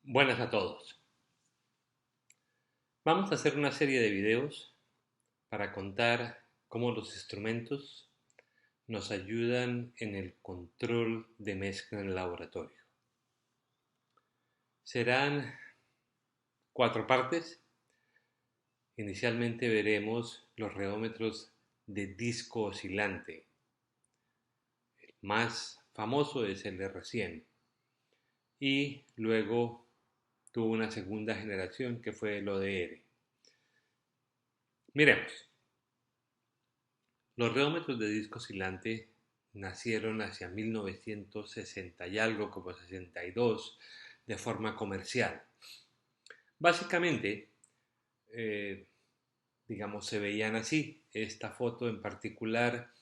Buenas a todos. Vamos a hacer una serie de videos para contar cómo los instrumentos nos ayudan en el control de mezcla en el laboratorio. Serán 4 partes. Inicialmente veremos los reómetros de disco oscilante. El más famoso es el R100 y luego tuvo una segunda generación que fue el ODR. Miremos. Los reómetros de disco oscilante nacieron hacia 1960 y algo, como 62, de forma comercial. Básicamente, se veían así. Esta foto en particular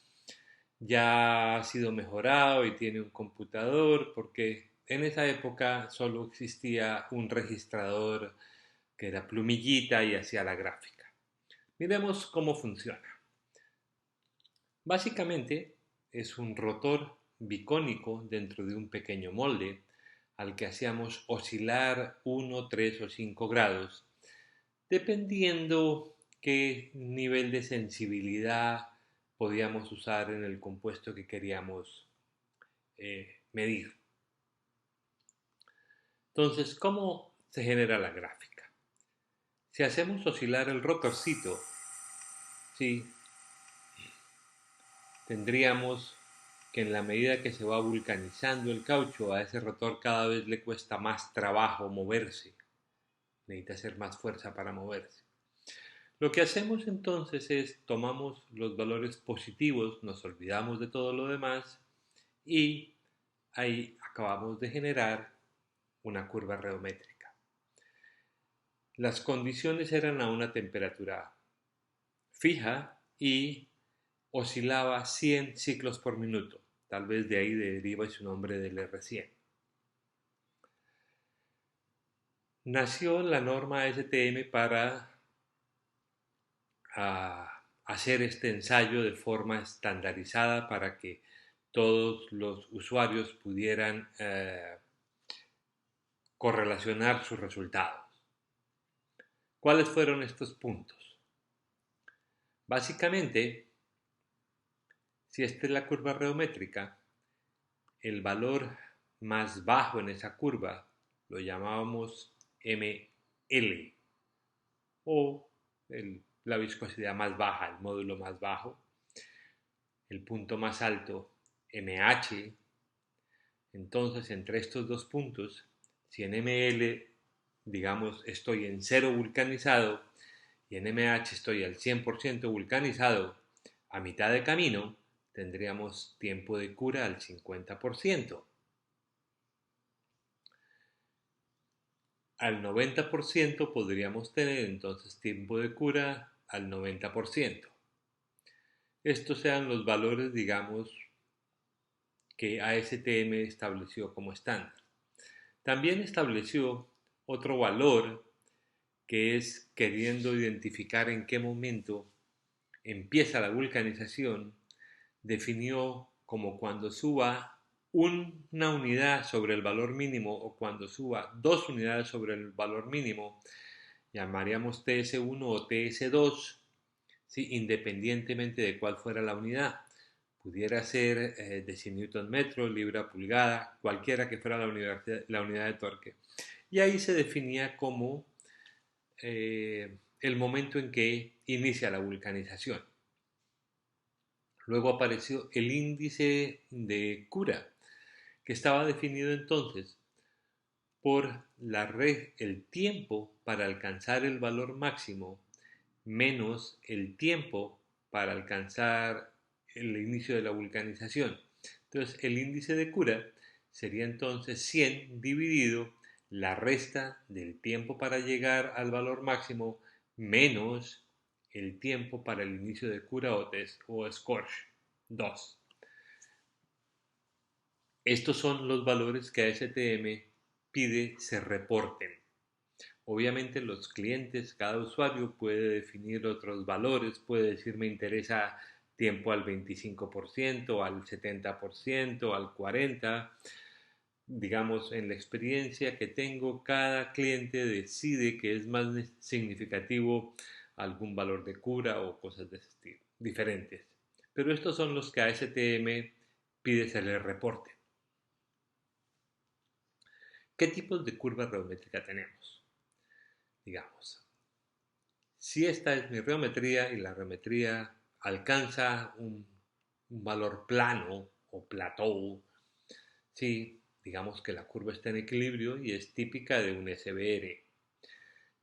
ya ha sido mejorado y tiene un computador porque en esa época solo existía un registrador que era plumillita y hacía la gráfica. Miremos cómo funciona. Básicamente es un rotor bicónico dentro de un pequeño molde al que hacíamos oscilar 1, 3 o 5 grados, dependiendo qué nivel de sensibilidad podíamos usar en el compuesto que queríamos medir. Entonces, ¿cómo se genera la gráfica? Si hacemos oscilar el rotorcito, ¿sí? Tendríamos que en la medida que se va vulcanizando el caucho, a ese rotor cada vez le cuesta más trabajo moverse. Necesita hacer más fuerza para moverse. Lo que hacemos entonces es tomamos los valores positivos, nos olvidamos de todo lo demás y ahí acabamos de generar una curva reométrica. Las condiciones eran a una temperatura fija y oscilaba 100 ciclos por minuto. Tal vez de ahí deriva su nombre del R100. Nació la norma STM para hacer este ensayo de forma estandarizada para que todos los usuarios pudieran correlacionar sus resultados. ¿Cuáles fueron estos puntos? Básicamente, si esta es la curva reométrica, el valor más bajo en esa curva lo llamábamos ML o la viscosidad más baja, el módulo más bajo, el punto más alto MH. Entonces, entre estos dos puntos, si en ML, digamos, estoy en 0 vulcanizado y en MH estoy al 100% vulcanizado, a mitad de camino tendríamos tiempo de cura al 50%. Al 90% podríamos tener entonces tiempo de cura al 90%. Estos sean los valores, digamos, que ASTM estableció como estándar. También estableció otro valor que es queriendo identificar en qué momento empieza la vulcanización, definió como cuando suba una unidad sobre el valor mínimo o cuando suba 2 unidades sobre el valor mínimo, llamaríamos TS1 o TS2, ¿sí? Independientemente de cuál fuera la unidad. Pudiera ser decimnewton metro, libra pulgada, cualquiera que fuera la unidad de torque. Y ahí se definía como el momento en que inicia la vulcanización. Luego apareció el índice de cura, que estaba definido entonces por el tiempo para alcanzar el valor máximo menos el tiempo para alcanzar el inicio de la vulcanización. Entonces, el índice de cura sería entonces 100 dividido la resta del tiempo para llegar al valor máximo menos el tiempo para el inicio de cura o scorch 2. Estos son los valores que ASTM pide se reporten. Obviamente los clientes, cada usuario puede definir otros valores, puede decir me interesa tiempo al 25%, al 70%, al 40%. digamos, en la experiencia que tengo, cada cliente decide que es más significativo algún valor de cura o cosas de ese estilo, diferentes. Pero estos son los que a STM pide se les reporte. ¿Qué tipos de curva reométrica tenemos? Digamos, si esta es mi reometría y la reometría alcanza un valor plano o plateau, sí, digamos que la curva está en equilibrio y es típica de un SBR.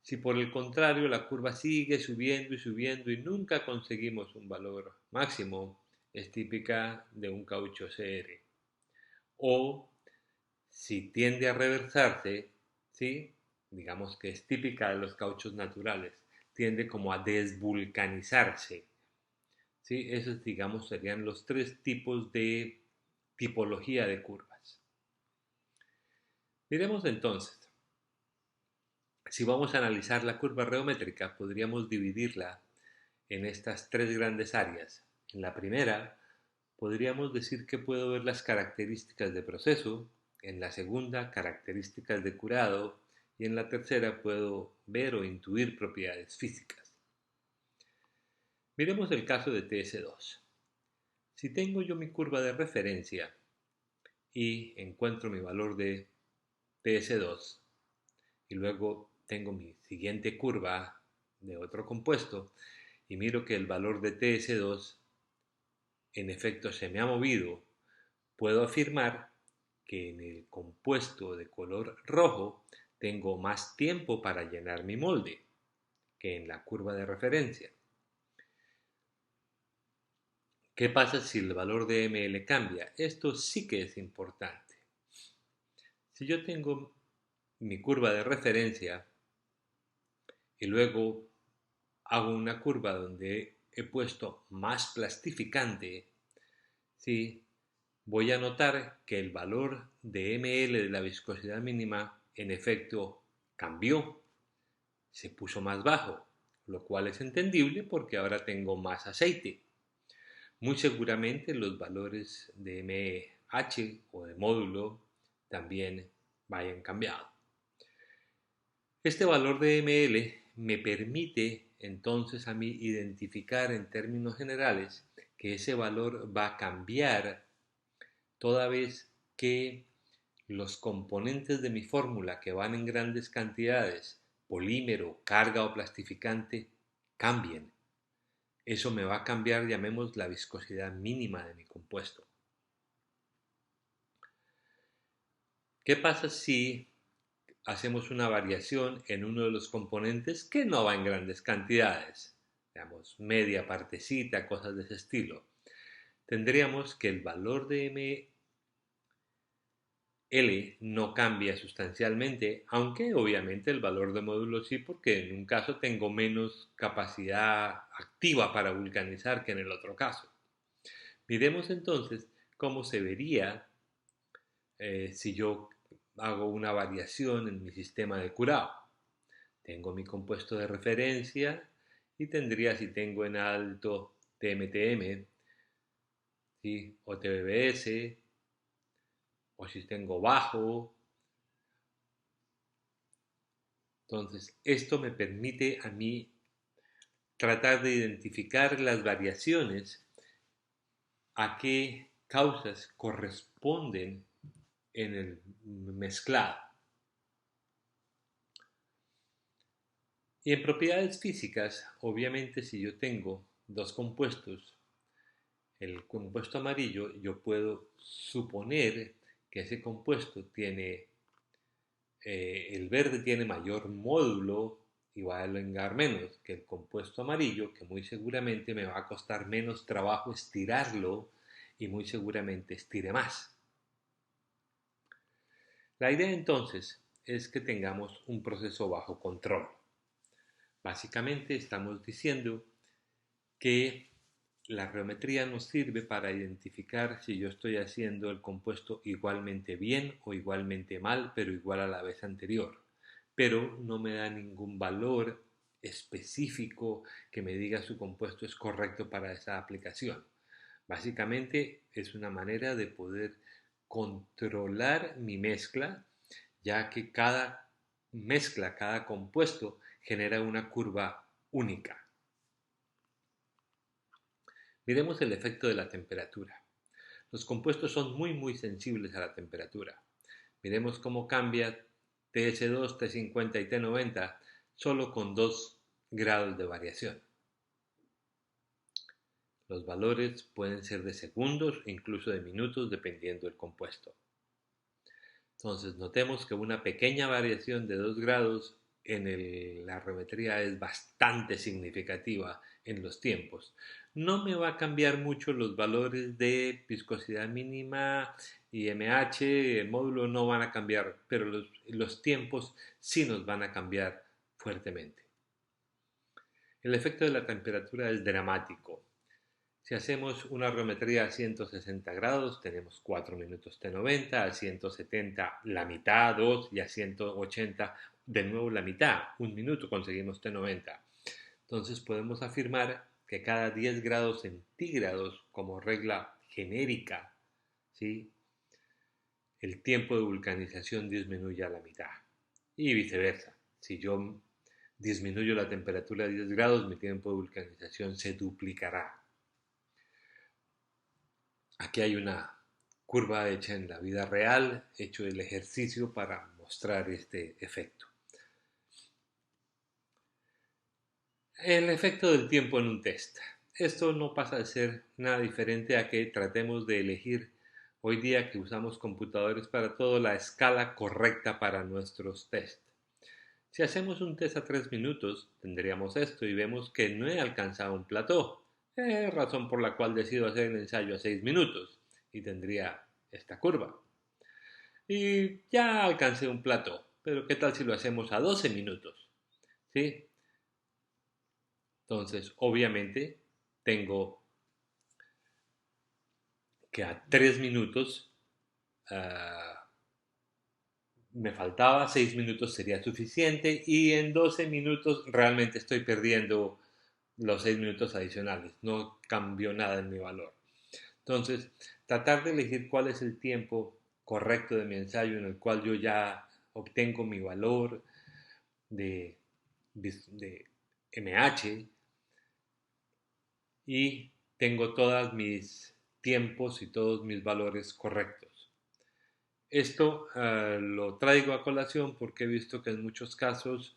Si por el contrario la curva sigue subiendo y subiendo y nunca conseguimos un valor máximo, es típica de un caucho CR. O si tiende a reversarse, ¿sí? Digamos que es típica de los cauchos naturales, tiende como a desvulcanizarse. ¿Sí? Esos, digamos, serían los tres tipos de tipología de curvas. Miremos entonces, si vamos a analizar la curva reométrica, podríamos dividirla en estas tres grandes áreas. En la primera, podríamos decir que puedo ver las características de proceso, en la segunda, características de curado, y en la tercera puedo ver o intuir propiedades físicas. Miremos el caso de TS2. Si tengo yo mi curva de referencia y encuentro mi valor de TS2 y luego tengo mi siguiente curva de otro compuesto y miro que el valor de TS2 en efecto se me ha movido, puedo afirmar que en el compuesto de color rojo tengo más tiempo para llenar mi molde que en la curva de referencia. ¿Qué pasa si el valor de ML cambia? Esto sí que es importante. Si yo tengo mi curva de referencia y luego hago una curva donde he puesto más plastificante, ¿sí? Voy a notar que el valor de ML de la viscosidad mínima en efecto cambió, se puso más bajo, lo cual es entendible porque ahora tengo más aceite. Muy seguramente los valores de MH o de módulo también vayan cambiado. Este valor de ML me permite entonces a mí identificar en términos generales que ese valor va a cambiar toda vez que los componentes de mi fórmula que van en grandes cantidades, polímero, carga o plastificante, cambien. Eso me va a cambiar, llamemos, la viscosidad mínima de mi compuesto. ¿Qué pasa si hacemos una variación en uno de los componentes que no va en grandes cantidades? Digamos, media partecita, cosas de ese estilo. Tendríamos que el valor de ML no cambia sustancialmente, aunque obviamente el valor de módulo sí, porque en un caso tengo menos capacidad activa para vulcanizar que en el otro caso. Miremos entonces cómo se vería si yo hago una variación en mi sistema de curado. Tengo mi compuesto de referencia y tendría, si tengo en alto TMTM, ¿sí? O TBBS, o si tengo bajo. Entonces, esto me permite a mí tratar de identificar las variaciones a qué causas corresponden en el mezclado. Y en propiedades físicas, obviamente si yo tengo dos compuestos, el compuesto amarillo, yo puedo suponer que ese compuesto tiene, el verde tiene mayor módulo y va a alengar menos que el compuesto amarillo, que muy seguramente me va a costar menos trabajo estirarlo y muy seguramente estire más. La idea entonces es que tengamos un proceso bajo control. Básicamente estamos diciendo que la geometría nos sirve para identificar si yo estoy haciendo el compuesto igualmente bien o igualmente mal, pero igual a la vez anterior. Pero no me da ningún valor específico que me diga su compuesto es correcto para esa aplicación. Básicamente es una manera de poder controlar mi mezcla, ya que cada mezcla, cada compuesto genera una curva única. Miremos el efecto de la temperatura. Los compuestos son muy sensibles a la temperatura. Miremos cómo cambia TS2, T50 y T90 solo con 2 grados de variación. Los valores pueden ser de segundos e incluso de minutos dependiendo del compuesto. Entonces notemos que una pequeña variación de 2 grados en la arrometría es bastante significativa en los tiempos. No me va a cambiar mucho los valores de viscosidad mínima y MH, el módulo no van a cambiar, pero los tiempos sí nos van a cambiar fuertemente. El efecto de la temperatura es dramático. Si hacemos una arrometría a 160 grados, tenemos 4 minutos T90, a 170 la mitad, 2, y a 180 de nuevo la mitad, 1 minuto conseguimos T90. Entonces podemos afirmar que cada 10 grados centígrados, como regla genérica, ¿sí?, el tiempo de vulcanización disminuye a la mitad. Y viceversa. Si yo disminuyo la temperatura a 10 grados, mi tiempo de vulcanización se duplicará. Aquí hay una curva hecha en la vida real, hecho el ejercicio para mostrar este efecto. El efecto del tiempo en un test. Esto no pasa de ser nada diferente a que tratemos de elegir, hoy día que usamos computadores para todo, la escala correcta para nuestros tests. Si hacemos un test a 3 minutos, tendríamos esto y vemos que no he alcanzado un plató, razón por la cual decido hacer el ensayo a 6 minutos y tendría esta curva. Y ya alcancé un plató, pero ¿qué tal si lo hacemos a 12 minutos? ¿Sí? Entonces, obviamente, tengo que a 3 minutos me faltaba, 6 minutos sería suficiente y en 12 minutos realmente estoy perdiendo los 6 minutos adicionales, no cambió nada en mi valor. Entonces, tratar de elegir cuál es el tiempo correcto de mi ensayo en el cual yo ya obtengo mi valor de MH y tengo todos mis tiempos y todos mis valores correctos. Esto lo traigo a colación porque he visto que en muchos casos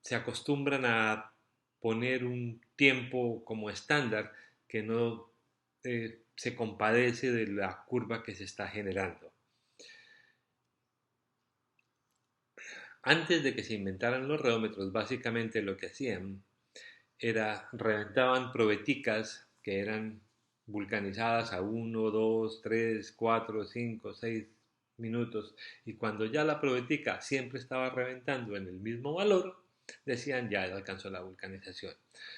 se acostumbran a poner un tiempo como estándar que no se compadece de la curva que se está generando. Antes de que se inventaran los reómetros, básicamente lo que hacían era reventaban probeticas que eran vulcanizadas a 1, 2, 3, 4, 5, 6 minutos, y cuando ya la probetica siempre estaba reventando en el mismo valor, decían ya alcanzó la vulcanización.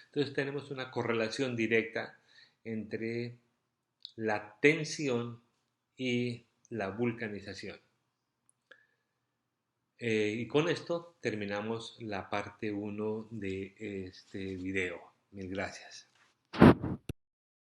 Entonces tenemos una correlación directa entre la tensión y la vulcanización. Y con esto terminamos la parte 1 de este video. Mil gracias.